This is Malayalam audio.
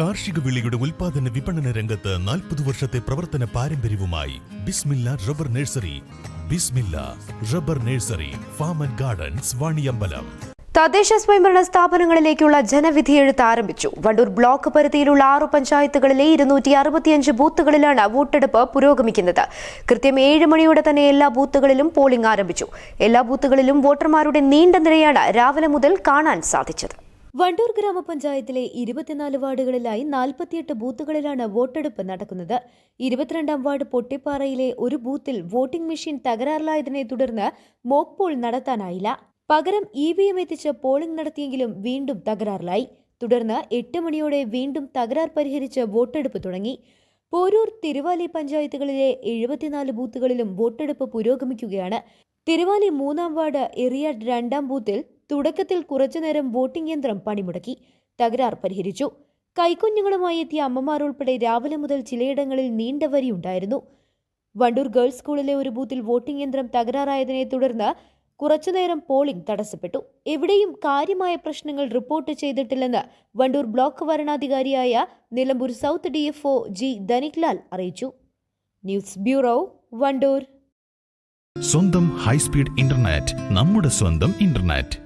കാർഷിക വിളയുടെ ഉൽപാദന വിപണന രംഗത്ത് 40 വർഷത്തെ പ്രവർത്തന പാരമ്പര്യവുമായി Bismillah rubber nursery. Bismillah rubber nursery, farm and gardens, Vaniyambalam. തദ്ദേശ സ്വയംഭരണ സ്ഥാപനങ്ങളിലേക്കുള്ള ജനവിധിയെഴുത്ത് ആരംഭിച്ചു. വണ്ടൂർ ബ്ലോക്ക് പരിധിയിലുള്ള 6 പഞ്ചായത്തുകളിലെ 265 ബൂത്തുകളിലാണ് വോട്ടെടുപ്പ് പുരോഗമിക്കുന്നത്. കൃത്യം 7 മണിയോടെ തന്നെ എല്ലാ ബൂത്തുകളിലും പോളിംഗ് ആരംഭിച്ചു. എല്ലാ ബൂത്തുകളിലും വോട്ടർമാരുടെ നീണ്ട നിരയാണ് രാവിലെ മുതൽ കാണാൻ സാധിച്ചത്. വണ്ടൂർ ഗ്രാമപഞ്ചായത്തിലെ 24 വാർഡുകളിലായി 48 ബൂത്തുകളിലാണ് വോട്ടെടുപ്പ് നടക്കുന്നത്. 22ാം വാർഡ് പൊട്ടിപ്പാറയിലെ ഒരു ബൂത്തിൽ വോട്ടിംഗ് മെഷീൻ തകരാറിലായതിനെ തുടർന്ന് മോക്ക് പോൾ നടത്താനായില്ല. പകരം EVM എത്തിച്ച് പോളിംഗ് നടത്തിയെങ്കിലും വീണ്ടും തകരാറിലായി. തുടർന്ന് 8 മണിയോടെ വീണ്ടും തകരാർ പരിഹരിച്ച് വോട്ടെടുപ്പ് തുടങ്ങി. പോരൂർ, തിരുവാലി പഞ്ചായത്തുകളിലെ 74 ബൂത്തുകളിലും വോട്ടെടുപ്പ് പുരോഗമിക്കുകയാണ്. തിരുവാലി 3ാം വാർഡ് എറിയാഡ് 2ാം ബൂത്തിൽ തുടക്കത്തിൽ കുറച്ചുനേരം വോട്ടിംഗ് യന്ത്രം പണിമുടക്കി. തകരാർ പരിഹരിച്ചു. കൈക്കുഞ്ഞുങ്ങളുമായി എത്തിയ അമ്മമാർ ഉൾപ്പെടെ രാവിലെ മുതൽ ചിലയിടങ്ങളിൽ നീണ്ട വരിയുണ്ടായിരുന്നു. വണ്ടൂർ ഗേൾസ് സ്കൂളിലെ ഒരു ബൂത്തിൽ വോട്ടിംഗ് യന്ത്രം തകരാറായതിനെ തുടർന്ന് കുറച്ചുനേരം പോളിംഗ് തടസ്സപ്പെട്ടു. എവിടെയും കാര്യമായ പ്രശ്നങ്ങൾ റിപ്പോർട്ട് ചെയ്തിട്ടില്ലെന്ന് വണ്ടൂർ ബ്ലോക്ക് വരണാധികാരിയായ Nilambur south DFO G Dhaniklal അറിയിച്ചു. News bureau, Wandoor. സ്വന്തം ഹൈസ്പീഡ് ഇന്റർനെറ്റ്, നമ്മുടെ സ്വന്തം ഇന്റർനെറ്റ്.